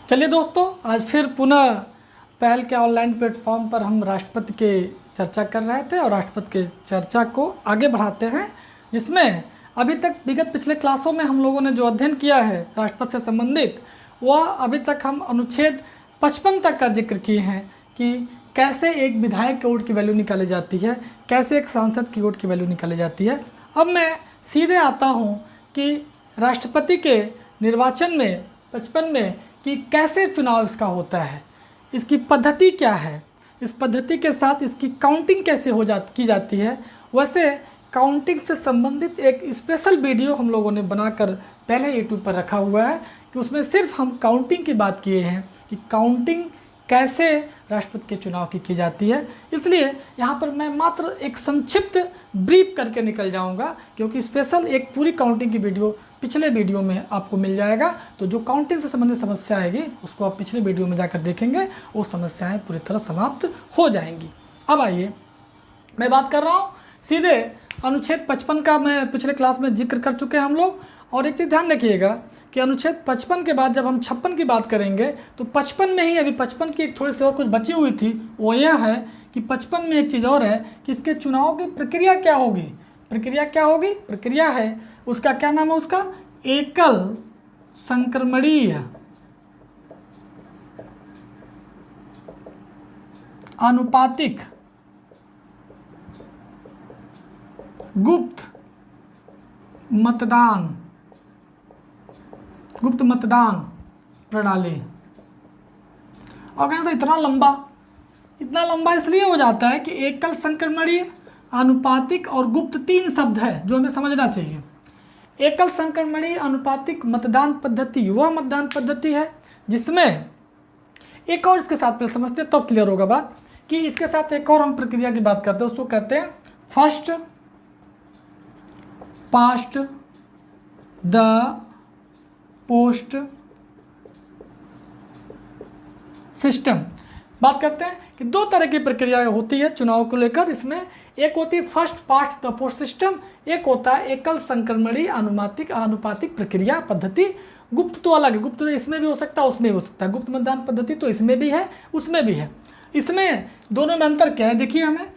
चलिए दोस्तों, आज फिर पुनः पहल के ऑनलाइन प्लेटफॉर्म पर हम राष्ट्रपति के चर्चा कर रहे थे और राष्ट्रपति के चर्चा को आगे बढ़ाते हैं, जिसमें अभी तक विगत पिछले क्लासों में हम लोगों ने जो अध्ययन किया है राष्ट्रपति से संबंधित, वह अभी तक हम अनुच्छेद 55 तक का जिक्र किए हैं कि कैसे एक विधायक के वोट की वैल्यू निकाली जाती है, कैसे एक सांसद की वोट की वैल्यू निकाली जाती है। अब मैं सीधे आता हूँ कि राष्ट्रपति के निर्वाचन में 55 में कि कैसे चुनाव इसका होता है, इसकी पद्धति क्या है, इस पद्धति के साथ इसकी काउंटिंग कैसे की जाती है। वैसे काउंटिंग से संबंधित एक स्पेशल वीडियो हम लोगों ने बनाकर पहले यूट्यूब पर रखा हुआ है कि उसमें सिर्फ हम काउंटिंग की बात किए हैं कि काउंटिंग कैसे राष्ट्रपति के चुनाव की जाती है। इसलिए यहाँ पर मैं मात्र एक संक्षिप्त ब्रीफ करके निकल जाऊँगा, क्योंकि स्पेशल एक पूरी काउंटिंग की वीडियो पिछले वीडियो में आपको मिल जाएगा। तो जो काउंटिंग से संबंधित समस्या आएगी उसको आप पिछले वीडियो में जाकर देखेंगे, वो समस्याएं पूरी तरह समाप्त हो जाएंगी। अब आइए, मैं बात कर रहा हूँ सीधे अनुच्छेद 55 का। मैं पिछले क्लास में जिक्र कर चुके हैं हम लोग। और एक चीज़ ध्यान रखिएगा कि अनुच्छेद 55 के बाद जब हम 56 की बात करेंगे तो 55 में ही अभी 55 की एक थोड़ी सी और कुछ बची हुई थी, वो यह है कि 55 में एक चीज़ और है कि इसके चुनाव की प्रक्रिया क्या होगी। प्रक्रिया है उसका क्या नाम है, उसका एकल संक्रमणीय आनुपातिक गुप्त मतदान प्रणाली। और कहें तो इतना लंबा इसलिए हो जाता है कि एकल संक्रमणीय, आनुपातिक और गुप्त 3 शब्द है जो हमें समझना चाहिए। एकल संक्रमणीय आनुपातिक मतदान पद्धति वह मतदान पद्धति है जिसमें एक और, इसके साथ पहले समझते हैं तब क्लियर होगा बात, कि इसके साथ एक और हम प्रक्रिया की बात करते हैं, उसको कहते हैं first past the post system. बात करते हैं कि 2 तरह की प्रक्रिया होती है चुनाव को लेकर। इसमें एक होती है first past the post system, एक होता है एकल संक्रमणीय आनुपातिक प्रक्रिया पद्धति। गुप्त तो अलग है, गुप्त तो इसमें भी हो सकता है उसमें भी हो सकता है। गुप्त मतदान पद्धति तो इसमें भी है उसमें भी है। इसमें दोनों में अंतर क्या है, देखिए हमें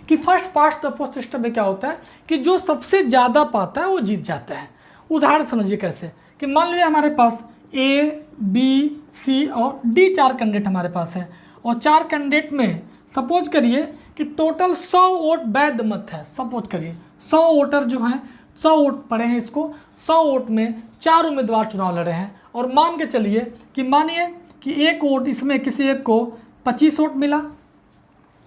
कि first past the post system में क्या होता है कि जो सबसे ज़्यादा पाता है वो जीत जाता है। उदाहरण समझिए कैसे, कि मान लीजिए हमारे पास A, B, C और D 4 कैंडिडेट हमारे पास है, और 4 कैंडिडेट में सपोज करिए कि टोटल 100 वोट वैध मत है। सपोज करिए 100 वोटर जो हैं, 100 वोट पड़े हैं इसको, 100 वोट में 4 उम्मीदवार चुनाव लड़े हैं। और मान के चलिए कि मानिए कि एक वोट इसमें किसी एक को 25 वोट मिला,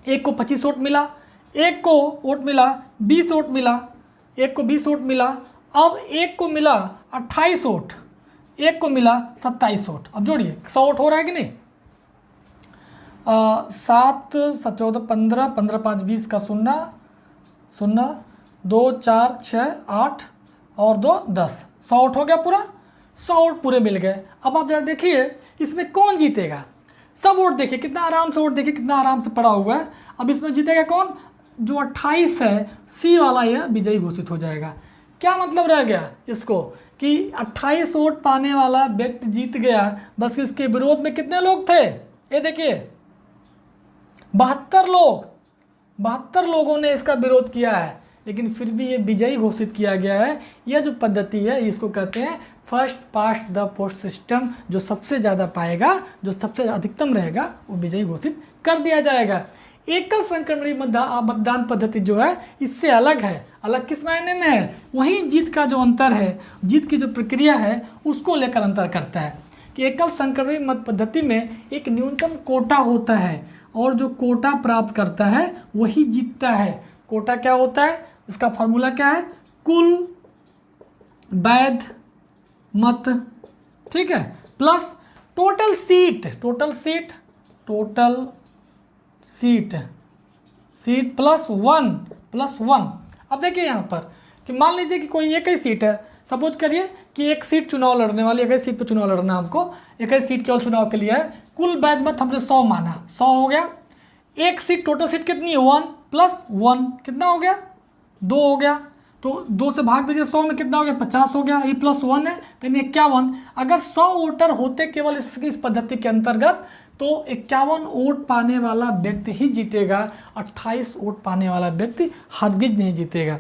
एक को 25 वोट मिला, एक को वोट मिला 20 वोट मिला, एक को 20 वोट मिला। अब एक को मिला 28 वोट, एक को मिला 27 वोट। अब जोड़िए 100 वोट हो रहा है कि नहीं। 7 7 14 15 15 5 20 का 0 0 2 4 6 8 और 2 10, 100 वोट हो गया पूरा। 100 वोट पूरे मिल गए। अब आप जरा देखिए इसमें कौन जीतेगा। सब वोट देखिए कितना आराम से, वोट देखिए कितना आराम से पड़ा हुआ है। अब इसमें जीतेगा कौन, जो 28 है सी वाला, यह विजयी घोषित हो जाएगा। क्या मतलब रह गया इसको कि 28 वोट पाने वाला व्यक्ति जीत गया। बस इसके विरोध में कितने लोग थे, ये देखिए 72 लोगों ने इसका विरोध किया है, लेकिन फिर भी ये विजयी घोषित किया गया है। यह जो पद्धति है इसको कहते हैं first past the post system. जो सबसे ज़्यादा पाएगा, जो सबसे अधिकतम रहेगा, वो विजयी घोषित कर दिया जाएगा। एकल संक्रमणीय मतदान पद्धति जो है इससे अलग है। अलग किस मायने में है, वहीं जीत का जो अंतर है, जीत की जो प्रक्रिया है उसको लेकर अंतर करता है कि एकल संक्रमणीय मत पद्धति में एक न्यूनतम कोटा होता है, और जो कोटा प्राप्त करता है वही जीतता है। कोटा क्या होता है, इसका फॉर्मूला क्या है, कुल वैध मत, ठीक है, प्लस टोटल सीट प्लस 1। अब देखिए यहाँ पर कि मान लीजिए कि कोई एक ही सीट है, सपोज करिए कि एक सीट चुनाव लड़ने वाली, एक ही सीट पर चुनाव लड़ना, हमको एक ही सीट केवल चुनाव के लिए है। कुल वैध मत हमने 100 माना, 100 हो गया। एक सीट, टोटल सीट कितनी है, 1 + 1 कितना हो गया, 2 हो गया। तो 2 से भाग दीजिए, 100 में कितना हो गया, 50 हो गया, E+1 है तो 51। अगर 100 वोटर होते केवल इस पद्धति के अंतर्गत तो 51 वोट पाने वाला व्यक्ति ही जीतेगा, 28 वोट पाने वाला व्यक्ति हरगिज नहीं जीतेगा।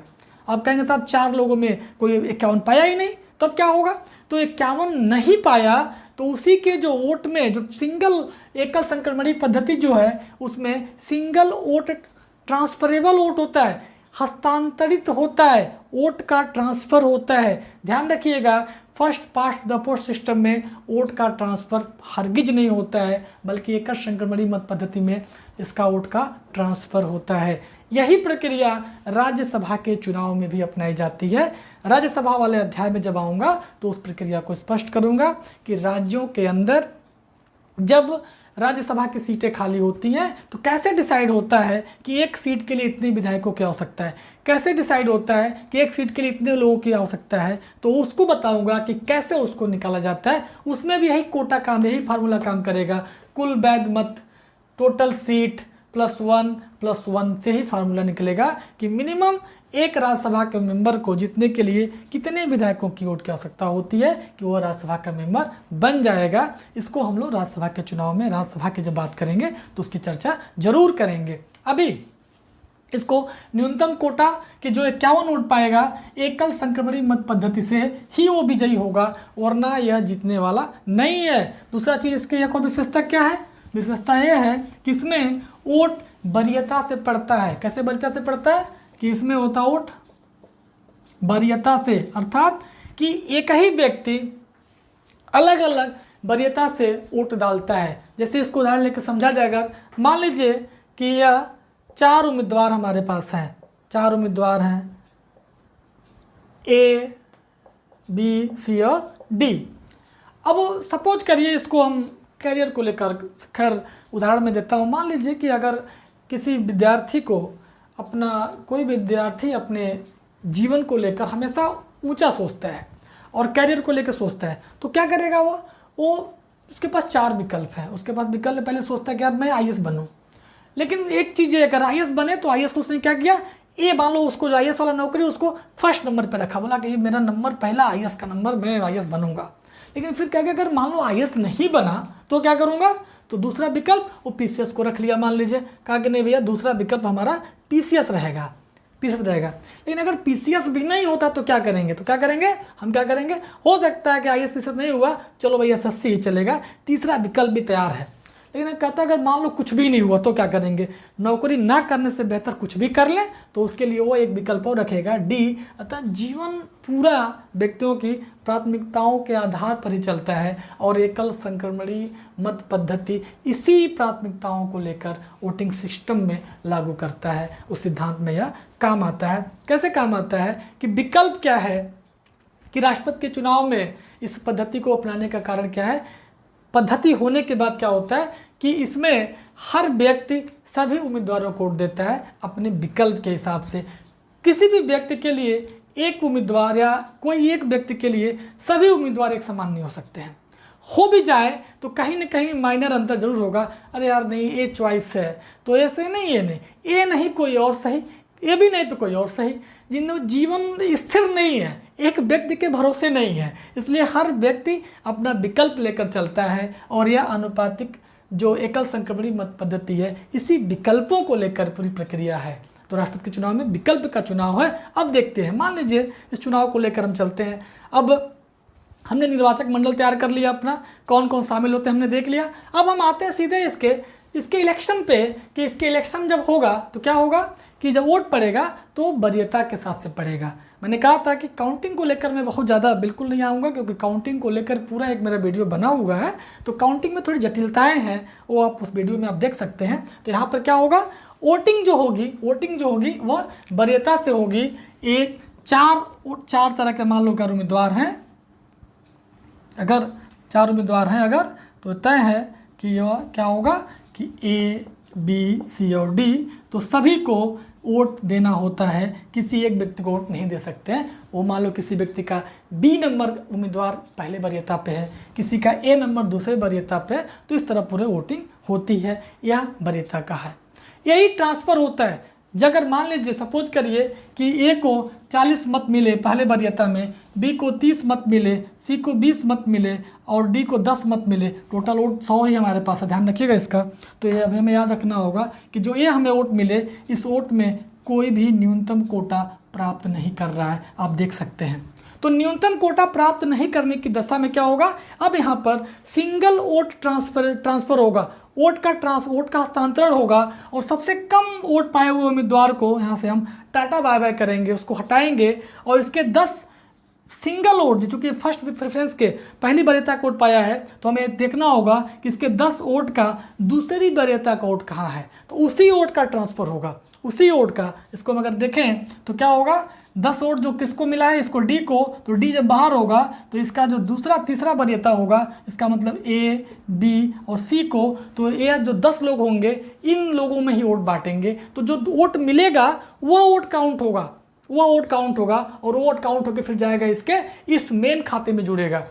अब कहेंगे साहब 4 लोगों में कोई 51 पाया ही नहीं, तब क्या होगा, तो 51 नहीं पाया तो उसी के जो वोट में जो सिंगल एकल संक्रमणीय पद्धति जो है उसमें सिंगल वोट ट्रांसफरेबल वोट होता है, हस्तांतरित होता है, वोट का ट्रांसफ़र होता है। ध्यान रखिएगा, first past the post system में वोट का ट्रांसफ़र हरगिज नहीं होता है, बल्कि एकल संक्रमणीय मत पद्धति में इसका वोट का ट्रांसफ़र होता है। यही प्रक्रिया राज्यसभा के चुनाव में भी अपनाई जाती है। राज्यसभा वाले अध्याय में जब आऊँगा तो उस प्रक्रिया को स्पष्ट करूँगा कि राज्यों के अंदर जब राज्यसभा की सीटें खाली होती हैं तो कैसे डिसाइड होता है कि एक सीट के लिए इतने विधायकों की आवश्यकता है, कैसे डिसाइड होता है कि एक सीट के लिए इतने लोगों की आवश्यकता है, तो उसको बताऊंगा कि कैसे उसको निकाला जाता है। उसमें भी यही कोटा काम, यही फार्मूला काम करेगा। कुल वैध मत, टोटल सीट +1 से ही फार्मूला निकलेगा कि मिनिमम एक राज्यसभा के मेंबर को जीतने के लिए कितने विधायकों की वोट की आवश्यकता होती है कि वह राज्यसभा का मेंबर बन जाएगा। इसको हम लोग राज्यसभा के चुनाव में, राज्यसभा की जब बात करेंगे तो उसकी चर्चा जरूर करेंगे। अभी इसको न्यूनतम कोटा कि जो 51 वोट पाएगा एकल संक्रमणीय मत पद्धति से ही वो विजयी होगा, वरना यह जीतने वाला नहीं है। दूसरा चीज़ इसके एक और विशेषता क्या है, विशेषता यह है कि इसमें वोट वरीयता से पड़ता है। कैसे वरीयता से पड़ता है कि इसमें होता वोट वरीयता से, अर्थात कि एक ही व्यक्ति अलग अलग वरीयता से वोट डालता है। जैसे इसको उदाहरण लेकर समझा जाएगा, मान लीजिए कि यह 4 उम्मीदवार हमारे पास हैं, 4 उम्मीदवार हैं A, B, C और D। अब सपोज करिए इसको हम कैरियर को लेकर खैर उदाहरण में देता हूँ। मान लीजिए कि अगर किसी विद्यार्थी को कोई विद्यार्थी अपने जीवन को लेकर हमेशा ऊंचा सोचता है और कैरियर को लेकर सोचता है, तो क्या करेगा वो उसके पास 4 विकल्प हैं। उसके पास विकल्प पहले सोचता है कि यार मैं IAS बनूं, लेकिन एक चीज़ है, अगर IAS बने तो IAS को उसने क्या किया, मान लो उसको जो IAS वाला नौकरी उसको फर्स्ट नंबर पर रखा, बोला कि ये मेरा नंबर पहला IAS का नंबर, मैं IAS बनूंगा। लेकिन फिर क्या अगर मान लो IAS नहीं बना तो क्या करूँगा, तो दूसरा विकल्प वो PCS को रख लिया। मान लीजिए कहा कि नहीं भैया दूसरा विकल्प हमारा PCS रहेगा। लेकिन अगर PCS भी नहीं होता तो क्या करेंगे, हम क्या करेंगे, हो सकता है कि IAS PCS नहीं हुआ, चलो भैया SSC ही चलेगा, तीसरा विकल्प भी तैयार है। लेकिन कहता है अगर मान लो कुछ भी नहीं हुआ तो क्या करेंगे, नौकरी ना करने से बेहतर कुछ भी कर लें, तो उसके लिए वो एक विकल्प और रखेगा D। अतः जीवन पूरा व्यक्तियों की प्राथमिकताओं के आधार पर ही चलता है और एकल संक्रमणीय मत पद्धति इसी प्राथमिकताओं को लेकर वोटिंग सिस्टम में लागू करता है। उस सिद्धांत में यह काम आता है। कैसे काम आता है कि विकल्प क्या है कि राष्ट्रपति के चुनाव में इस पद्धति को अपनाने का कारण क्या है, पद्धति होने के बाद क्या होता है कि इसमें हर व्यक्ति सभी उम्मीदवारों को वोट देता है अपने विकल्प के हिसाब से। किसी भी व्यक्ति के लिए एक उम्मीदवार या कोई एक व्यक्ति के लिए सभी उम्मीदवार एक समान नहीं हो सकते हैं। हो भी जाए तो कहीं ना कहीं माइनर अंतर जरूर होगा। अरे यार नहीं ये चॉइस है तो ऐसे नहीं, ये नहीं कोई और सही, ये भी नहीं तो कोई और सही। जिन जीवन स्थिर नहीं है, एक व्यक्ति के भरोसे नहीं है, इसलिए हर व्यक्ति अपना विकल्प लेकर चलता है और यह अनुपातिक जो एकल संक्रमणीय मत पद्धति है इसी विकल्पों को लेकर पूरी प्रक्रिया है। तो राष्ट्रपति के चुनाव में विकल्प का चुनाव है। अब देखते हैं, मान लीजिए इस चुनाव को लेकर हम चलते हैं। अब हमने निर्वाचक मंडल तैयार कर लिया अपना, कौन कौन शामिल होते हैं हमने देख लिया। अब हम आते हैं सीधे इसके इलेक्शन पे कि इसके इलेक्शन जब होगा तो क्या होगा कि जब वोट पड़ेगा तो वरीयता के साथ से पड़ेगा। मैंने कहा था कि काउंटिंग को लेकर मैं बहुत ज़्यादा बिल्कुल नहीं आऊँगा, क्योंकि काउंटिंग को लेकर पूरा एक मेरा वीडियो बना हुआ है। तो काउंटिंग में थोड़ी जटिलताएं हैं, वो आप उस वीडियो में आप देख सकते हैं। तो यहाँ पर क्या होगा, वोटिंग जो होगी वह वरीयता से होगी। एक चार तरह के मान लो अगर उम्मीदवार हैं, अगर 4 उम्मीदवार हैं अगर, तो तय है कि यह क्या होगा कि A, B, C और D, तो सभी को वोट देना होता है। किसी एक व्यक्ति को वोट नहीं दे सकते हैं। वो मान लो किसी व्यक्ति का B नंबर उम्मीदवार पहले वरीयता पे है, किसी का A नंबर दूसरे वरीयता पे है, तो इस तरह पूरे वोटिंग होती है। यह वरीयता का है। यही ट्रांसफ़र होता है अगर मान लीजिए सपोज करिए कि ए को 40 मत मिले पहले वरीयता में, बी को 30 मत मिले, सी को 20 मत मिले और डी को 10 मत मिले, टोटल वोट 100 ही हमारे पास है, ध्यान रखिएगा इसका। तो ये हमें याद रखना होगा कि जो ये हमें वोट मिले, इस वोट में कोई भी न्यूनतम कोटा प्राप्त नहीं कर रहा है, आप देख सकते हैं। तो न्यूनतम कोटा प्राप्त नहीं करने की दशा में क्या होगा, अब यहाँ पर सिंगल वोट ट्रांसफर होगा, वोट का हस्तांतरण होगा और सबसे कम वोट पाए हुए उम्मीदवार को यहाँ से हम टाटा बाय बाय करेंगे, उसको हटाएंगे और इसके 10 सिंगल वोट, चूँकि फर्स्ट प्रेफरेंस के पहली वरीयता का वोट पाया है, तो हमें देखना होगा कि इसके 10 वोट का दूसरी वरीयता का वोट कहाँ है, तो उसी वोट का ट्रांसफ़र होगा, उसी वोट का। इसको हम अगर देखें तो क्या होगा, 10 वोट जो किसको मिला है, इसको डी को, तो डी जब बाहर होगा तो इसका जो दूसरा तीसरा वरीयता होगा, इसका मतलब ए, बी और सी को, तो ये जो 10 लोग होंगे इन लोगों में ही वोट बांटेंगे, तो जो वोट मिलेगा वह वोट काउंट होगा, वह वोट काउंट होगा और वोट काउंट होकर फिर जाएगा इसके इस मेन खाते में जुड़ेगा,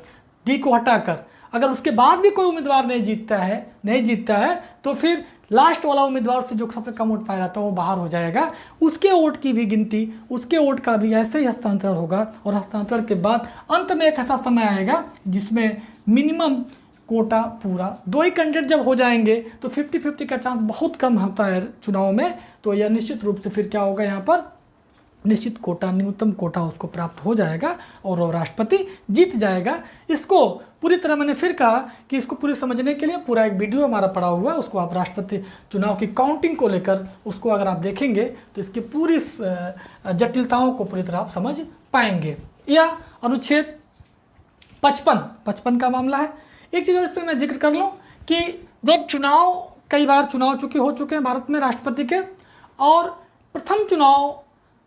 डी को हटाकर। अगर उसके बाद भी कोई उम्मीदवार नहीं जीतता है तो फिर लास्ट वाला उम्मीदवार से जो सबसे कम वोट पाया जाता है वो बाहर हो जाएगा, उसके वोट की भी गिनती, उसके वोट का भी ऐसे ही हस्तांतरण होगा और हस्तांतरण के बाद अंत में एक ऐसा समय आएगा जिसमें मिनिमम कोटा पूरा, 2 ही कैंडिडेट जब हो जाएंगे तो 50-50 का चांस बहुत कम होता है चुनाव में, तो यह निश्चित रूप से फिर क्या होगा, यहाँ पर निश्चित कोटा, न्यूनतम कोटा उसको प्राप्त हो जाएगा और वो राष्ट्रपति जीत जाएगा। इसको पूरी तरह मैंने फिर कहा कि इसको पूरी समझने के लिए पूरा एक वीडियो हमारा पड़ा हुआ है, उसको आप राष्ट्रपति चुनाव की काउंटिंग को लेकर उसको अगर आप देखेंगे तो इसकी पूरी जटिलताओं को पूरी तरह आप समझ पाएंगे। यह अनुच्छेद 55 का मामला है। एक चीज़ और इस पर मैं जिक्र कर लूँ कि जब कई बार चुनाव हो चुके हैं भारत में राष्ट्रपति के, और प्रथम चुनाव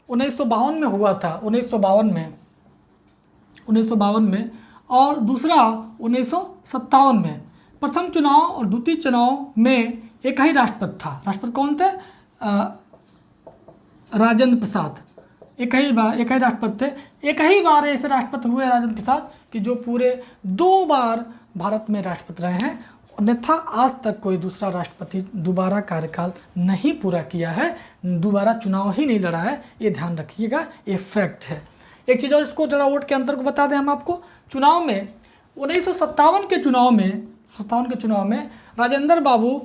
1952 में हुआ था, 1952 में और दूसरा 1957 में। प्रथम चुनाव और द्वितीय चुनाव में एक ही राष्ट्रपति था। राष्ट्रपति कौन थे? राजेंद्र प्रसाद। एक ही राष्ट्रपति थे। एक ही बार ऐसे राष्ट्रपति हुए राजेंद्र प्रसाद कि जो पूरे 2 बार भारत में राष्ट्रपति रहे हैं, अन्यथा आज तक कोई दूसरा राष्ट्रपति दोबारा कार्यकाल नहीं पूरा किया है, दोबारा चुनाव ही नहीं लड़ा है, ये ध्यान रखिएगा, ये फैक्ट है। एक चीज़ और इसको जरा वोट के अंतर को बता दें हम आपको। चुनाव में 1957 के चुनाव में राजेंद्र बाबू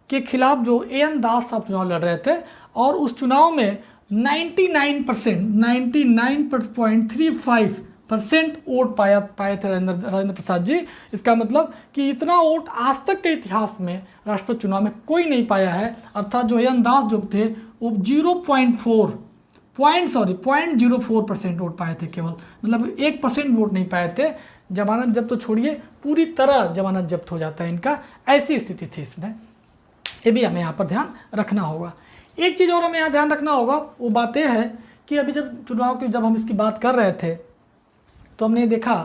के खिलाफ जो एन दास साहब चुनाव लड़ रहे थे और उस चुनाव में 99.35% वोट पाए थे राजेंद्र प्रसाद जी। इसका मतलब कि इतना वोट आज तक के इतिहास में राष्ट्रपति चुनाव में कोई नहीं पाया है। अर्थात जो एन दास जो थे वो 0.04% वोट पाए थे केवल, मतलब 1% वोट नहीं पाए थे। जमानत जब्त तो छोड़िए, पूरी तरह जमानत जब्त हो जाता है इनका, ऐसी स्थिति थी इसमें। ये भी हमें यहाँ पर ध्यान रखना होगा। एक चीज़ और हमें यहाँ ध्यान रखना होगा, वो बात यह है कि अभी जब हम इसकी बात कर रहे थे तो हमने देखा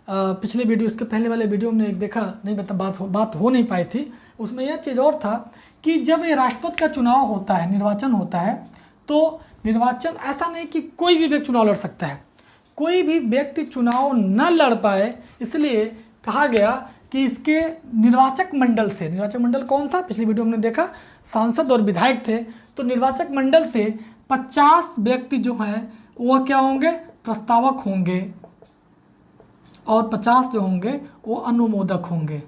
पिछले वीडियो, इसके पहले वाले वीडियो में एक देखा नहीं, बात हो नहीं पाई थी। उसमें यह चीज़ और था कि जब ये राष्ट्रपति का चुनाव होता है, निर्वाचन होता है, तो निर्वाचन ऐसा नहीं कि कोई भी व्यक्ति चुनाव लड़ सकता है, कोई भी व्यक्ति चुनाव न लड़ पाए, इसलिए कहा गया कि इसके निर्वाचक मंडल कौन था, पिछली वीडियो हमने देखा सांसद और विधायक थे। तो निर्वाचक मंडल से 50 व्यक्ति जो हैं वह क्या होंगे, प्रस्तावक होंगे और 50 जो होंगे वो अनुमोदक होंगे,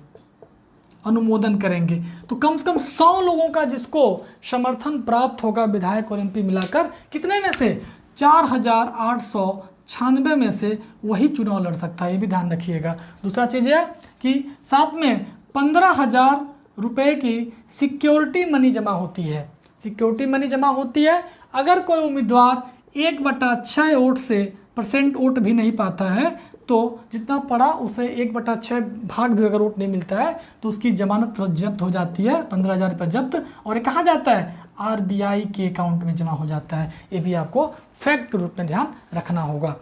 अनुमोदन करेंगे। तो कम से कम 100 लोगों का जिसको समर्थन प्राप्त होगा विधायक और एमपी मिलाकर, कितने में से 4896 में से वही चुनाव लड़ सकता है, ये भी ध्यान रखिएगा। दूसरा चीज़ है कि साथ में 15,000 रुपये की सिक्योरिटी मनी जमा होती है। सिक्योरिटी मनी जमा होती है अगर कोई उम्मीदवार 1/6 वोट से % वोट भी नहीं पाता है, तो जितना पड़ा उसे 1/6 भाग भी अगर वोट नहीं मिलता है तो उसकी जमानत जब्त हो जाती है, 15,000 रुपये जब्त, और ये कहाँ जाता है, RBI के अकाउंट में जमा हो जाता है। ये भी आपको फैक्ट के रूप में ध्यान रखना होगा।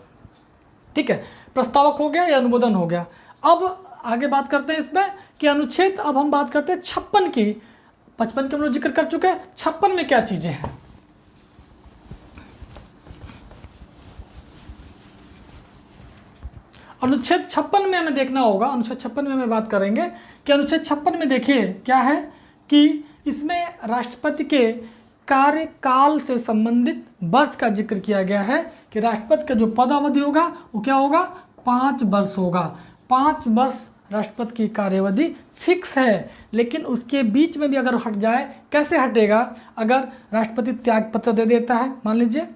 ठीक है, प्रस्तावक हो गया या अनुमोदन हो गया। अब आगे बात करते हैं इसमें कि अनुच्छेद, अब हम बात करते हैं 56 की। 55 के हम लोग जिक्र कर चुके हैं, 56 में क्या चीज़ें हैं। अनुच्छेद 56 में हमें देखना होगा, अनुच्छेद 56 में हमें बात करेंगे कि अनुच्छेद 56 में देखिए क्या है कि इसमें राष्ट्रपति के कार्यकाल से संबंधित वर्ष का जिक्र किया गया है कि राष्ट्रपति का जो पदावधि होगा वो क्या होगा, 5 वर्ष होगा। 5 वर्ष राष्ट्रपति की कार्यावधि फिक्स है, लेकिन उसके बीच में भी अगर हट जाए, कैसे हटेगा, अगर राष्ट्रपति त्यागपत्र दे देता है, मान लीजिए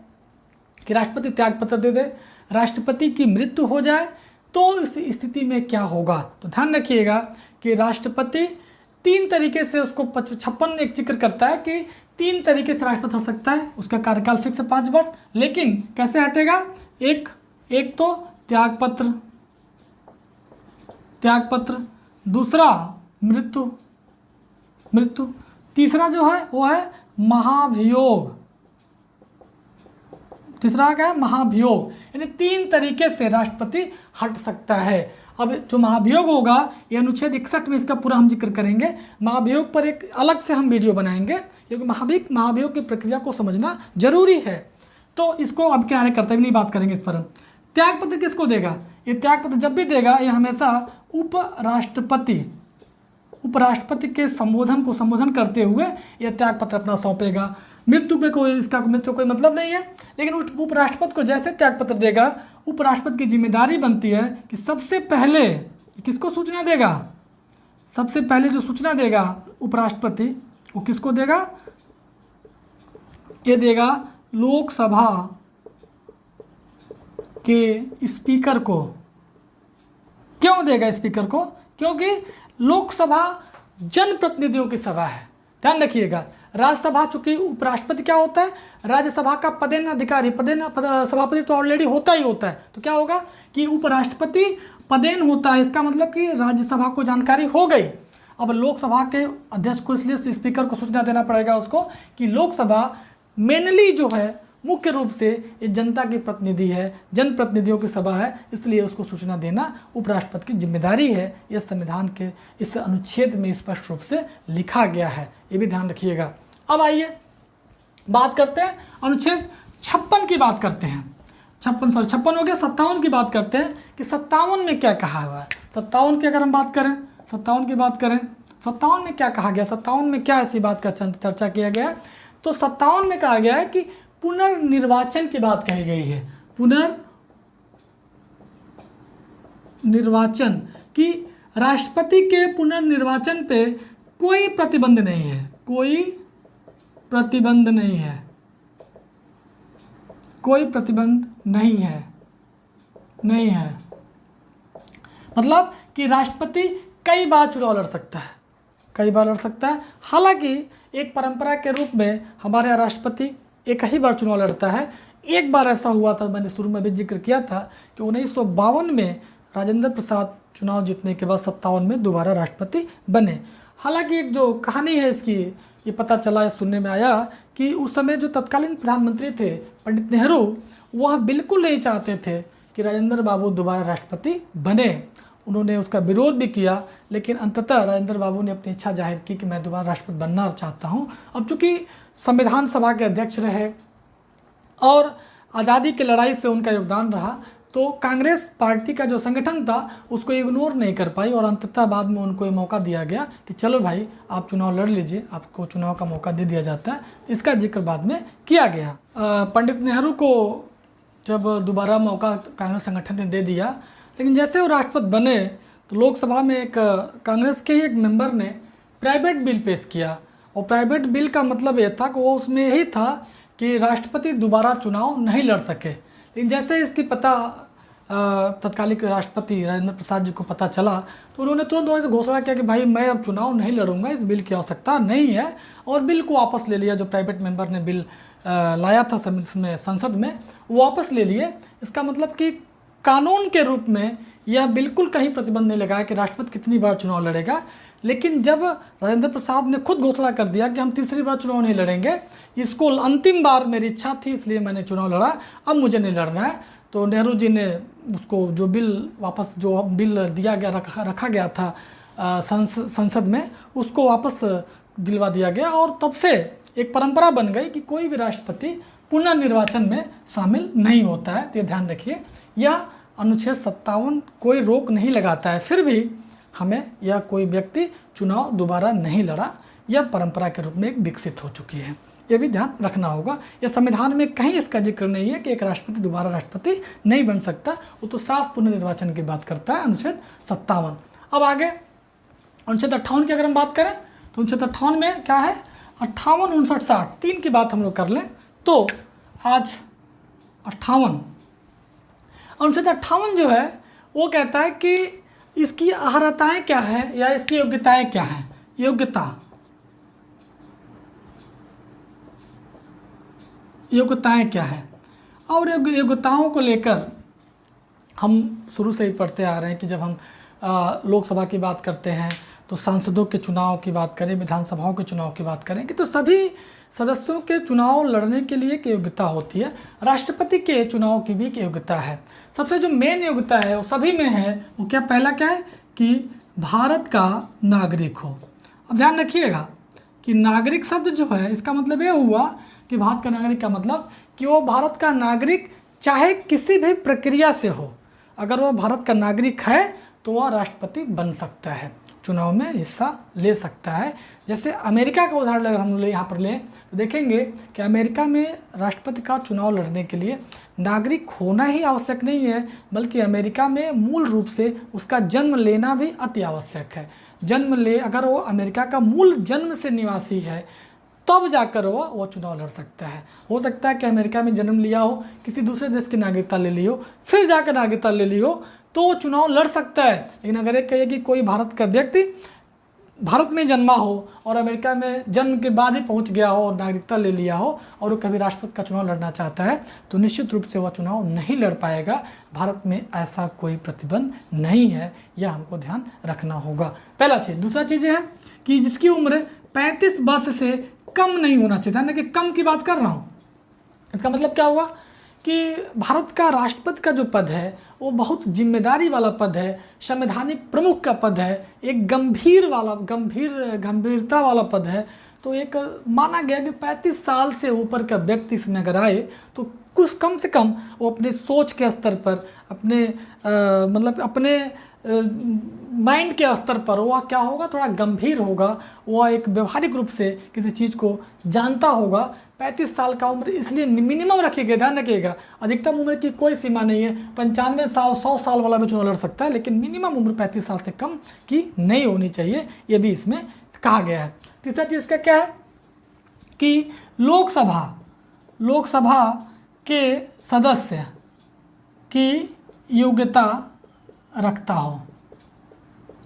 कि राष्ट्रपति त्यागपत्र दे दे, राष्ट्रपति की मृत्यु हो जाए, तो इस स्थिति में क्या होगा। तो ध्यान रखिएगा कि राष्ट्रपति 3 तरीके से, उसको 56 एक जिक्र करता है कि 3 तरीके से राष्ट्रपति हट सकता है, उसका कार्यकाल फिक्स है 5 वर्ष, लेकिन कैसे हटेगा, एक तो त्यागपत्र, दूसरा मृत्यु, तीसरा जो है वो है महाभियोग, तीसरा क्या है, महाभियोग। यानी 3 तरीके से राष्ट्रपति हट सकता है। अब जो महाभियोग होगा ये अनुच्छेद 61 में इसका पूरा हम जिक्र करेंगे। महाभियोग पर एक अलग से हम वीडियो बनाएंगे, क्योंकि महाभियोग की प्रक्रिया को समझना जरूरी है। तो इसको अब किनारे करते हुए नहीं बात करेंगे इस पर। त्यागपत्र किसको देगा, ये त्यागपत्र जब भी देगा ये हमेशा उपराष्ट्रपति के संबोधन करते हुए यह त्यागपत्र अपना सौंपेगा। मृत्यु पे कोई मतलब नहीं है, लेकिन उपराष्ट्रपति को जैसे त्यागपत्र देगा, उपराष्ट्रपति की जिम्मेदारी बनती है कि सबसे पहले किसको सूचना देगा, सबसे पहले जो सूचना देगा उपराष्ट्रपति वो किसको देगा, ये देगा लोकसभा के स्पीकर को। क्यों देगा स्पीकर को, क्योंकि लोकसभा जनप्रतिनिधियों की सभा है। ध्यान रखिएगा, राज्यसभा चूंकि उपराष्ट्रपति क्या होता है, राज्यसभा का पदेन अधिकारी, सभापति तो ऑलरेडी होता ही होता है। तो क्या होगा कि उपराष्ट्रपति पदेन होता है, इसका मतलब कि राज्यसभा को जानकारी हो गई। अब लोकसभा के अध्यक्ष को इसलिए स्पीकर को सूचना देना पड़ेगा उसको कि लोकसभा मेनली जो है मुख्य रूप से ये जनता की प्रतिनिधि है, जनप्रतिनिधियों की सभा है, इसलिए उसको सूचना देना उपराष्ट्रपति की जिम्मेदारी है। यह संविधान के इस अनुच्छेद में स्पष्ट रूप से लिखा गया है, ये भी ध्यान रखिएगा। अब आइए बात करते हैं अनुच्छेद 56 की बात करते हैं। 56 हो गया, 57 की बात करते हैं कि 57 में क्या कहा हुआ है। 57 की अगर हम बात करें, 57 में क्या कहा गया, 57 में क्या ऐसी बात का चर्चा किया गया। तो 57 में कहा गया है कि पुनर्निर्वाचन की बात कही गई है। पुनर्निर्वाचन की राष्ट्रपति के पुनर्निर्वाचन पे कोई प्रतिबंध नहीं है, कोई प्रतिबंध नहीं है। मतलब कि राष्ट्रपति कई बार चुनाव लड़ सकता है, हालांकि एक परंपरा के रूप में हमारे यहाँ राष्ट्रपति एक ही बार चुनाव लड़ता है। एक बार ऐसा हुआ था, मैंने शुरू में भी जिक्र किया था कि 1952 में राजेंद्र प्रसाद चुनाव जीतने के बाद 57 में दोबारा राष्ट्रपति बने। हालांकि एक जो कहानी है इसकी, ये पता चला, सुनने में आया कि उस समय जो तत्कालीन प्रधानमंत्री थे पंडित नेहरू, वह बिल्कुल नहीं चाहते थे कि राजेंद्र बाबू दोबारा राष्ट्रपति बने। उन्होंने उसका विरोध भी किया, लेकिन अंततः राजेंद्र बाबू ने अपनी इच्छा जाहिर की कि मैं दोबारा राष्ट्रपति बनना चाहता हूं। अब चूंकि संविधान सभा के अध्यक्ष रहे और आज़ादी की लड़ाई से उनका योगदान रहा, तो कांग्रेस पार्टी का जो संगठन था उसको इग्नोर नहीं कर पाई और अंततः बाद में उनको ये मौका दिया गया कि चलो भाई आप चुनाव लड़ लीजिए, आपको चुनाव का मौका दे दिया जाता है। इसका जिक्र बाद में किया गया। पंडित नेहरू को जब दोबारा मौका कांग्रेस संगठन ने दे दिया, लेकिन जैसे वो राष्ट्रपति बने तो लोकसभा में एक कांग्रेस के ही एक मेंबर ने प्राइवेट बिल पेश किया, और प्राइवेट बिल का मतलब ये था कि वो उसमें यही था कि राष्ट्रपति दोबारा चुनाव नहीं लड़ सके। लेकिन जैसे इसकी पता तत्कालीन राष्ट्रपति राजेंद्र प्रसाद जी को पता चला, तो उन्होंने तुरंत वहाँ से घोषणा किया कि भाई मैं अब चुनाव नहीं लड़ूंगा, इस बिल की आवश्यकता नहीं है, और बिल को वापस ले लिया। जो प्राइवेट मेंबर ने बिल लाया था संसद में, वो वापस ले लिए। इसका मतलब कि कानून के रूप में यह बिल्कुल कहीं प्रतिबंध नहीं लगाया कि राष्ट्रपति कितनी बार चुनाव लड़ेगा। लेकिन जब राजेंद्र प्रसाद ने खुद घोषणा कर दिया कि हम तीसरी बार चुनाव नहीं लड़ेंगे, इसको अंतिम बार मेरी इच्छा थी इसलिए मैंने चुनाव लड़ा, अब मुझे नहीं लड़ना है, तो नेहरू जी ने उसको जो बिल दिया गया रखा गया था संसद में, उसको वापस दिलवा दिया गया। और तब से एक परंपरा बन गई कि कोई भी राष्ट्रपति पुनर्निर्वाचन में शामिल नहीं होता है। तो ध्यान रखिए, यह अनुच्छेद 57 कोई रोक नहीं लगाता है, फिर भी हमें यह कोई व्यक्ति चुनाव दोबारा नहीं लड़ा, यह परंपरा के रूप में एक विकसित हो चुकी है। ये भी ध्यान रखना होगा। ये संविधान में कहीं इसका जिक्र नहीं है कि एक राष्ट्रपति दोबारा राष्ट्रपति नहीं बन सकता, वो तो साफ पुनर्निर्वाचन की बात करता है अनुच्छेद 57। अब आगे अनुच्छेद 58 की अगर हम बात करें तो अनुच्छेद 58 में क्या है, 58, 59, 60 3 की बात हम लोग कर लें तो आज 58 अनुच्छेद 58 जो है वो कहता है कि इसकी अर्हताएं क्या है या इसकी योग्यताएं क्या हैं। योग्यताएं क्या है, और योग्यताओं को लेकर हम शुरू से ही पढ़ते आ रहे हैं कि जब हम लोकसभा की बात करते हैं तो सांसदों के चुनाव की बात करें, विधानसभाओं के चुनाव की बात करें कि तो सभी सदस्यों के चुनाव लड़ने के लिए एक योग्यता होती है। राष्ट्रपति के चुनाव की भी एक योग्यता है। सबसे जो मेन योग्यता है वो सभी में है, वो क्या, पहला क्या है कि भारत का नागरिक हो। अब ध्यान रखिएगा कि नागरिक शब्द जो है इसका मतलब ये हुआ कि भारत का नागरिक का मतलब कि वो भारत का नागरिक चाहे किसी भी प्रक्रिया से हो, अगर वो भारत का नागरिक है तो वह राष्ट्रपति बन सकता है, चुनाव में हिस्सा ले सकता है। जैसे अमेरिका का उदाहरण अगर हम यहाँ पर लें तो देखेंगे कि अमेरिका में राष्ट्रपति का चुनाव लड़ने के लिए नागरिक होना ही आवश्यक नहीं है, बल्कि अमेरिका में मूल रूप से उसका जन्म लेना भी अति आवश्यक है। अगर वो अमेरिका का मूल जन्म से निवासी है तब जाकर वो चुनाव लड़ सकता है। हो सकता है कि अमेरिका में जन्म लिया हो, किसी दूसरे देश की नागरिकता ले ली हो, फिर जाकर नागरिकता ले ली हो तो वो चुनाव लड़ सकता है। लेकिन अगर एक कहिए कि कोई भारत का व्यक्ति भारत में जन्मा हो और अमेरिका में जन्म के बाद ही पहुंच गया हो और नागरिकता ले लिया हो और वो कभी राष्ट्रपति का चुनाव लड़ना चाहता है तो निश्चित रूप से वह चुनाव नहीं लड़ पाएगा। भारत में ऐसा कोई प्रतिबंध नहीं है, यह हमको ध्यान रखना होगा, पहला चीज़। दूसरा चीज़ है कि जिसकी उम्र 35 वर्ष से कम नहीं होना चाहिए। ध्यान रखिए, कम की बात कर रहा हूँ। इसका मतलब क्या हुआ कि भारत का राष्ट्रपति का जो पद है वो बहुत जिम्मेदारी वाला पद है, संवैधानिक प्रमुख का पद है, एक गंभीरता वाला पद है। तो एक माना गया कि 35 साल से ऊपर का व्यक्ति इसमें अगर आए तो कुछ कम से कम वो अपने सोच के स्तर पर, अपने माइंड के स्तर पर वह क्या होगा, थोड़ा गंभीर होगा, वह एक व्यवहारिक रूप से किसी चीज़ को जानता होगा। 35 साल का उम्र इसलिए मिनिमम रखिएगा, ध्यान रखिएगा। अधिकतम उम्र की कोई सीमा नहीं है, 95 साल 100 साल वाला भी चुनाव लड़ सकता है, लेकिन मिनिमम उम्र 35 साल से कम की नहीं होनी चाहिए, ये भी इसमें कहा गया है। तीसरा चीज़ का क्या है कि लोकसभा के सदस्य की योग्यता रखता हो,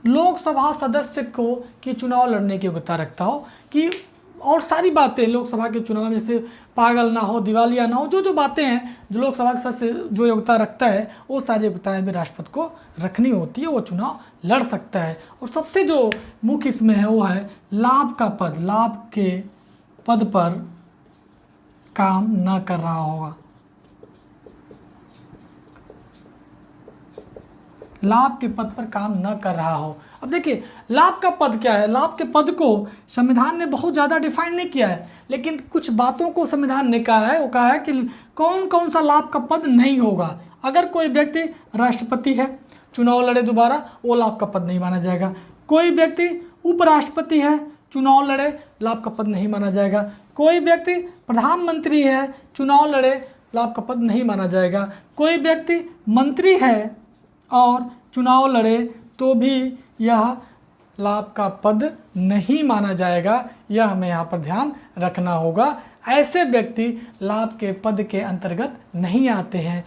लोकसभा सदस्य को कि चुनाव लड़ने की योग्यता रखता हो, कि और सारी बातें लोकसभा के चुनाव में, जैसे पागल ना हो, दिवालिया ना हो, जो बातें हैं जो लोकसभा के सदस्य जो योग्यता रखता है वो सारी योग्यताएं भी राष्ट्रपति को रखनी होती है, वो चुनाव लड़ सकता है। और सबसे जो मुख्य इसमें है वो है लाभ का पद, लाभ के पद पर काम न कर रहा होगा। लाभ के पद पर काम न कर रहा हो। अब देखिए लाभ का पद क्या है, लाभ के पद को संविधान ने बहुत ज़्यादा डिफाइन नहीं किया है, लेकिन कुछ बातों को संविधान ने कहा है। वो कहा है कि कौन कौन सा लाभ का पद नहीं होगा। अगर कोई व्यक्ति राष्ट्रपति है, चुनाव लड़े दोबारा, वो लाभ का पद नहीं माना जाएगा। कोई व्यक्ति उपराष्ट्रपति है, चुनाव लड़े, लाभ का पद नहीं माना जाएगा। कोई व्यक्ति प्रधानमंत्री है, चुनाव लड़े, लाभ का पद नहीं माना जाएगा। कोई व्यक्ति मंत्री है और चुनाव लड़े तो भी यह लाभ का पद नहीं माना जाएगा, यह हमें यहाँ पर ध्यान रखना होगा। ऐसे व्यक्ति लाभ के पद के अंतर्गत नहीं आते हैं,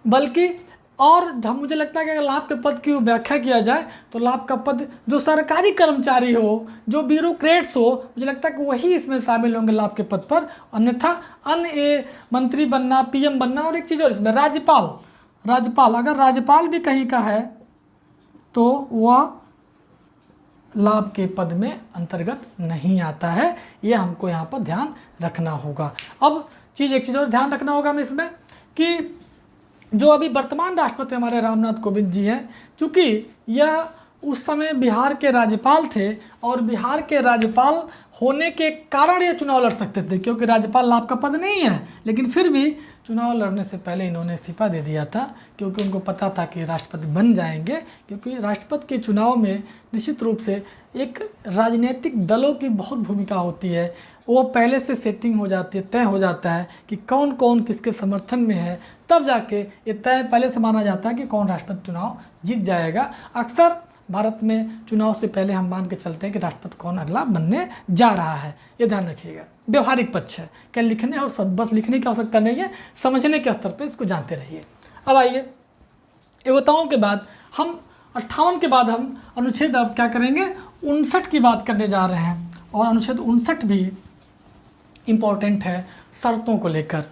बल्कि और जब मुझे लगता है कि अगर लाभ के पद की व्याख्या किया जाए तो लाभ का पद जो सरकारी कर्मचारी हो, जो ब्यूरोक्रेट्स हो, मुझे लगता है कि वही इसमें शामिल होंगे लाभ के पद पर। अन्यथा अन्य मंत्री बनना, पीएम बनना, और एक चीज़ और इसमें राज्यपाल, अगर राज्यपाल भी कहीं का है तो वह लाभ के पद में अंतर्गत नहीं आता है, यह हमको यहाँ पर ध्यान रखना होगा। अब एक चीज़ और ध्यान रखना होगा हमें इसमें कि जो अभी वर्तमान राष्ट्रपति हमारे रामनाथ कोविंद जी हैं, चूँकि यह उस समय बिहार के राज्यपाल थे और बिहार के राज्यपाल होने के कारण ये चुनाव लड़ सकते थे, क्योंकि राज्यपाल लाभ का पद नहीं है। लेकिन फिर भी चुनाव लड़ने से पहले इन्होंने इस्तीफा दे दिया था, क्योंकि उनको पता था कि राष्ट्रपति बन जाएंगे। क्योंकि राष्ट्रपति के चुनाव में निश्चित रूप से एक राजनीतिक दलों की बहुत भूमिका होती है। वो पहले से सेटिंग हो जाती है, तय हो जाता है कि कौन कौन किसके समर्थन में है, तब जाके ये तय पहले से माना जाता है कि कौन राष्ट्रपति चुनाव जीत जाएगा। अक्सर भारत में चुनाव से पहले हम मान के चलते हैं कि राष्ट्रपति कौन अगला बनने जा रहा है, ये ध्यान रखिएगा। व्यवहारिक पक्ष है, क्या लिखने और सब बस लिखने की आवश्यकता नहीं है, समझने के स्तर पे इसको जानते रहिए। अब आइए एवताओं के बाद हम 58 के बाद हम अनुच्छेद अब क्या करेंगे 59 की बात करने जा रहे हैं। और अनुच्छेद 59 भी इम्पोर्टेंट है शर्तों को लेकर।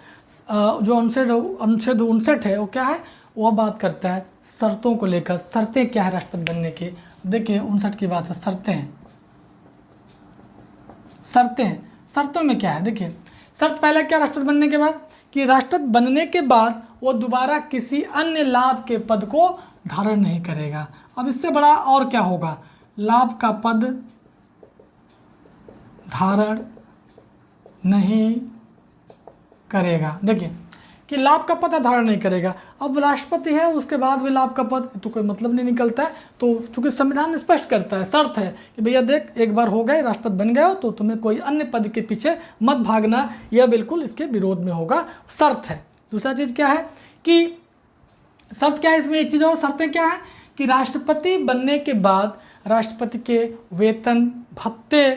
जो अनुच्छेद 59 है वो क्या है, वह बात करता है शर्तों को लेकर। शर्तें क्या है राष्ट्रपति बनने की, देखिए 59 की बात है शर्तों में क्या है। देखिए शर्त पहला क्या राष्ट्रपति बनने के बाद, कि राष्ट्रपति बनने के बाद वो दोबारा किसी अन्य लाभ के पद को धारण नहीं करेगा। अब इससे बड़ा और क्या होगा, लाभ का पद धारण नहीं करेगा। देखिए कि लाभ का पद धारण नहीं करेगा। अब राष्ट्रपति है उसके बाद भी लाभ का पद, तो कोई मतलब नहीं निकलता है। तो चूंकि संविधान स्पष्ट करता है, शर्त है कि भैया देख एक बार हो गए राष्ट्रपति बन गए हो तो तुम्हें कोई अन्य पद के पीछे मत भागना, यह बिल्कुल इसके विरोध में होगा, शर्त है। दूसरा चीज़ क्या है कि शर्त क्या है इसमें, एक चीज़ और शर्तें क्या है कि राष्ट्रपति बनने के बाद राष्ट्रपति के वेतन भत्ते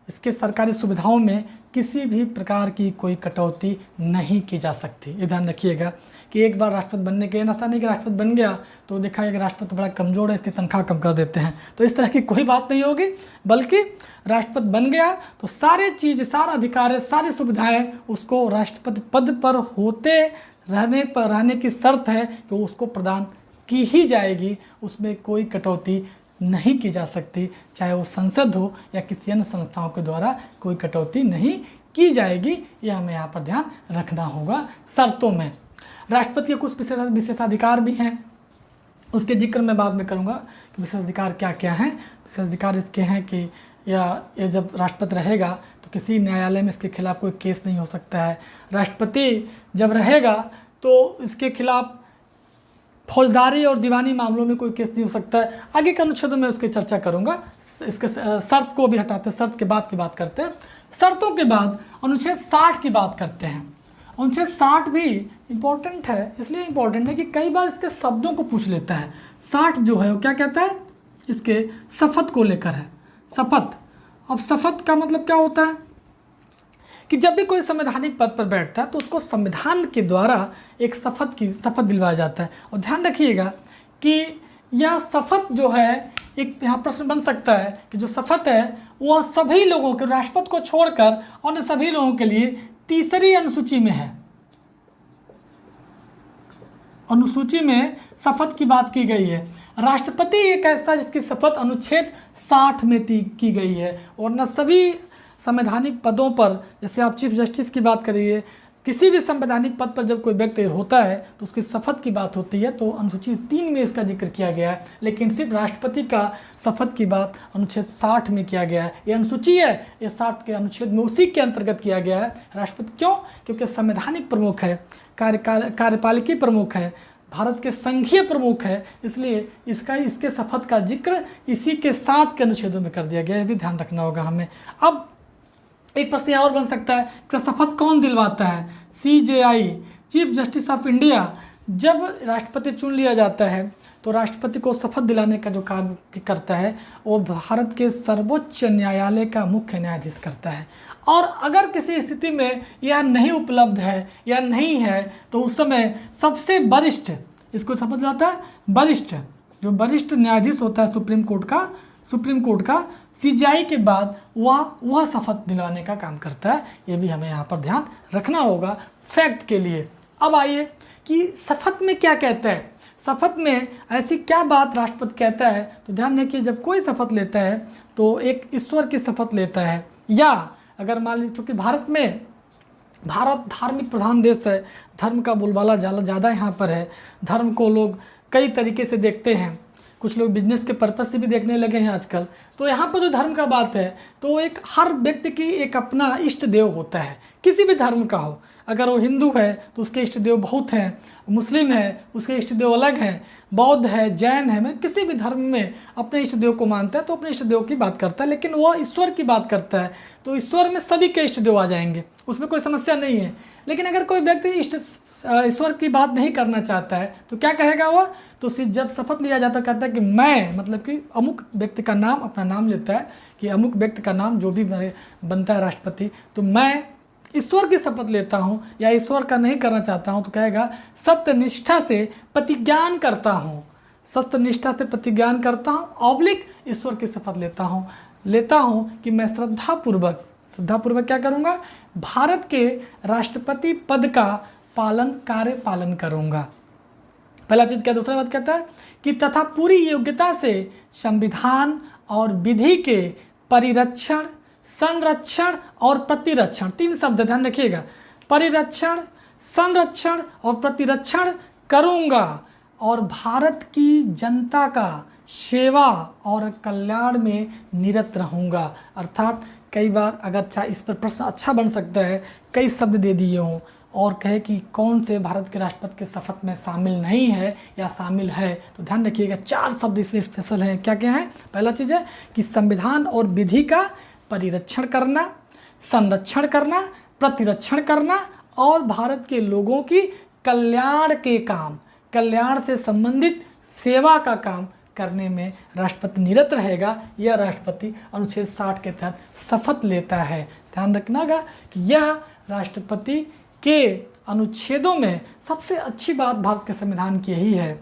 इसके सरकारी सुविधाओं में किसी भी प्रकार की कोई कटौती नहीं की जा सकती। ये ध्यान रखिएगा कि एक बार राष्ट्रपति बनने के ऐसा नहीं कि राष्ट्रपति बन गया तो देखा गया कि राष्ट्रपति बड़ा कमज़ोर है, इसकी तनख्वाह कम कर देते हैं, तो इस तरह की कोई बात नहीं होगी। बल्कि राष्ट्रपति बन गया तो सारे चीज़, सारा अधिकार, सारी सुविधाएं उसको राष्ट्रपति पद पर होते रहने की शर्त है कि उसको प्रदान की ही जाएगी, उसमें कोई कटौती नहीं की जा सकती, चाहे वो संसद हो या किसी अन्य संस्थाओं के द्वारा कोई कटौती नहीं की जाएगी। यह हमें यहाँ पर ध्यान रखना होगा। शर्तों में राष्ट्रपति के कुछ विशेषाधिकार भी हैं, उसके जिक्र मैं बाद में करूँगा कि विशेषाधिकार क्या क्या हैं। विशेषाधिकार इसके हैं कि ये जब राष्ट्रपति रहेगा तो किसी न्यायालय में इसके खिलाफ कोई केस नहीं हो सकता है। राष्ट्रपति जब रहेगा तो इसके खिलाफ फौजदारी और दीवानी मामलों में कोई केस नहीं हो सकता है। आगे के अनुच्छेदों में उसकी चर्चा करूंगा। इसके शर्त को भी हटाते हैं, शर्त के बाद की बात करते हैं। शर्तों के बाद अनुच्छेद 60 की बात करते हैं। अनुच्छेद 60 भी इम्पोर्टेंट है, इसलिए इम्पोर्टेंट है कि कई बार इसके शब्दों को पूछ लेता है। 60 जो है वो क्या कहता है, इसके शपथ को लेकर है। शपथ, अब शपथ का मतलब क्या होता है कि जब भी कोई संवैधानिक पद पर बैठता है तो उसको संविधान के द्वारा एक शपथ दिलवाया जाता है। और ध्यान रखिएगा कि यह शपथ जो है, एक यहाँ प्रश्न बन सकता है कि जो शपथ है वह सभी लोगों के, राष्ट्रपति को छोड़कर अन्य सभी लोगों के लिए तीसरी अनुसूची में है। अनुसूची में शपथ की बात की गई है। राष्ट्रपति एक ऐसा जिसकी शपथ अनुच्छेद 60 में की गई है। और न सभी संवैधानिक पदों पर, जैसे आप चीफ जस्टिस की बात करिए, किसी भी संवैधानिक पद पर जब कोई व्यक्ति होता है तो उसकी शपथ की बात होती है, तो अनुसूची 3 में इसका जिक्र किया गया है। लेकिन सिर्फ राष्ट्रपति का शपथ की बात अनुच्छेद 60 में किया गया है। ये अनुसूची है, ये 60 के अनुच्छेद में उसी के अंतर्गत किया गया है। राष्ट्रपति क्यों, क्योंकि संवैधानिक प्रमुख है, कार्यपालिकी प्रमुख है, भारत के संघीय प्रमुख है, इसलिए इसके शपथ का जिक्र इसी के 7 के अनुच्छेदों में कर दिया गया है। ये भी ध्यान रखना होगा हमें। अब एक प्रश्न और बन सकता है कि शपथ कौन दिलवाता है। CJI, chief justice of India, जब राष्ट्रपति चुन लिया जाता है तो राष्ट्रपति को शपथ दिलाने का जो काम करता है वो भारत के सर्वोच्च न्यायालय का मुख्य न्यायाधीश करता है। और अगर किसी स्थिति में यह नहीं उपलब्ध है या नहीं है तो उस समय सबसे वरिष्ठ, इसको शपथ दिलाता है वरिष्ठ, जो वरिष्ठ न्यायाधीश होता है सुप्रीम कोर्ट का CJI के बाद वह शपथ दिलवाने का काम करता है। ये भी हमें यहाँ पर ध्यान रखना होगा फैक्ट के लिए। अब आइए कि शपथ में क्या कहता है, शपथ में ऐसी क्या बात राष्ट्रपति कहता है। तो ध्यान रखिए, जब कोई शपथ लेता है तो एक ईश्वर की शपथ लेता है, या अगर मान लीजिए चूँकि भारत धार्मिक प्रधान देश है, धर्म का बोलबाला ज़्यादा यहाँ पर है, धर्म को लोग कई तरीके से देखते हैं। कुछ लोग बिजनेस के पर्पज से भी देखने लगे हैं आजकल। तो यहाँ पर जो धर्म का बात है तो एक हर व्यक्ति की एक अपना इष्ट देव होता है, किसी भी धर्म का हो। अगर वो हिंदू है तो उसके इष्ट देव बहुत हैं, मुस्लिम है उसके इष्ट देव अलग हैं, बौद्ध है, जैन है, मैं किसी भी धर्म में अपने इष्ट देव को मानता है तो अपने इष्ट देव की बात करता है। लेकिन वो ईश्वर की बात करता है तो ईश्वर में सभी के इष्ट देव आ जाएंगे, उसमें कोई समस्या नहीं है। लेकिन अगर कोई व्यक्ति ईश्वर की बात नहीं करना चाहता है तो क्या कहेगा वो? तो जब शपथ लिया जाता कहता है कि मैं, मतलब कि अमुक व्यक्ति का नाम, अपना नाम लेता है कि अमुक व्यक्ति का नाम जो भी बनता है राष्ट्रपति, तो मैं ईश्वर की शपथ लेता हूँ या ईश्वर का नहीं करना चाहता हूँ तो कहेगा सत्यनिष्ठा से प्रतिज्ञान करता हूँ, सत्यनिष्ठा से प्रतिज्ञान करता हूँ ऑब्लिक ईश्वर की शपथ लेता हूँ कि मैं श्रद्धापूर्वक क्या करूँगा? भारत के राष्ट्रपति पद का कार्य पालन करूँगा। पहला चीज़ क्या? दूसरा बात कहता है कि तथा पूरी योग्यता से संविधान और विधि के परिरक्षण, संरक्षण और प्रतिरक्षण, 3 शब्द ध्यान रखिएगा, परिरक्षण, संरक्षण और प्रतिरक्षण करूँगा और भारत की जनता का सेवा और कल्याण में निरत रहूँगा। अर्थात कई बार अगर इस पर प्रश्न अच्छा बन सकता है, कई शब्द दे दिए हों और कहे कि कौन से भारत के राष्ट्रपति के शपथ में शामिल नहीं है या शामिल है, तो ध्यान रखिएगा 4 शब्द इसमें स्पेशल हैं। क्या क्या है? पहला चीज़ है कि संविधान और विधि का परिरक्षण करना, संरक्षण करना, प्रतिरक्षण करना और भारत के लोगों की कल्याण के काम, कल्याण से संबंधित सेवा का काम करने में राष्ट्रपति निरत रहेगा। यह राष्ट्रपति अनुच्छेद 60 के तहत शपथ लेता है। ध्यान रखनागा कि यह राष्ट्रपति के अनुच्छेदों में सबसे अच्छी बात भारत के संविधान की यही है।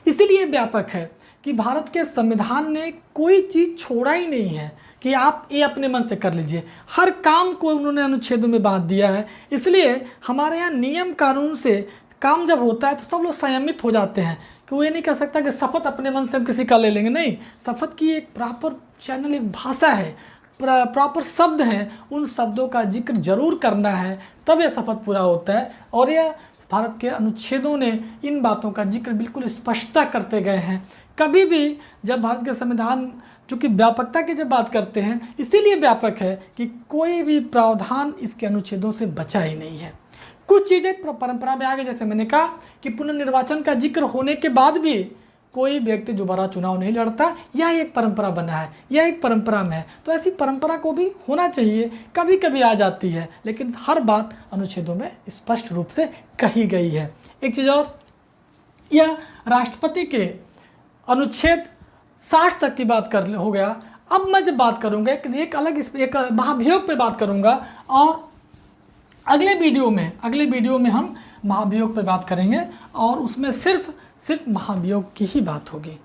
इसीलिए व्यापक है कि भारत के संविधान ने कोई चीज़ छोड़ा ही नहीं है कि आप ये अपने मन से कर लीजिए, हर काम को उन्होंने अनुच्छेदों में बांध दिया है। इसलिए हमारे यहाँ नियम कानून से काम जब होता है तो सब लोग संयमित हो जाते हैं कि वो ये नहीं कह सकता कि शपथ अपने मन से हम किसी का ले लेंगे। नहीं, शपथ की एक प्रॉपर चैनल, एक भाषा है, प्रॉपर शब्द हैं, उन शब्दों का जिक्र जरूर करना है तब यह शपथ पूरा होता है। और यह भारत के अनुच्छेदों ने इन बातों का जिक्र बिल्कुल स्पष्टता करते गए हैं। कभी भी जब भारत के संविधान चूँकि व्यापकता की जब बात करते हैं इसीलिए व्यापक है कि कोई भी प्रावधान इसके अनुच्छेदों से बचा ही नहीं है। कुछ चीज़ें परंपरा में आ गई, जैसे मैंने कहा कि पुनर्निर्वाचन का जिक्र होने के बाद भी कोई व्यक्ति दोबारा चुनाव नहीं लड़ता, यह एक परंपरा बना है, यह एक परंपरा में है। तो ऐसी परंपरा को भी होना चाहिए, कभी कभी आ जाती है लेकिन हर बात अनुच्छेदों में स्पष्ट रूप से कही गई है। एक चीज़ और, यह राष्ट्रपति के अनुच्छेद 60 तक की बात हो गया। अब मैं जब बात करूँगा एक अलग एक महाभियोग पर बात करूँगा और अगले वीडियो में हम महाभियोग पर बात करेंगे और उसमें सिर्फ महाभियोग की ही बात होगी।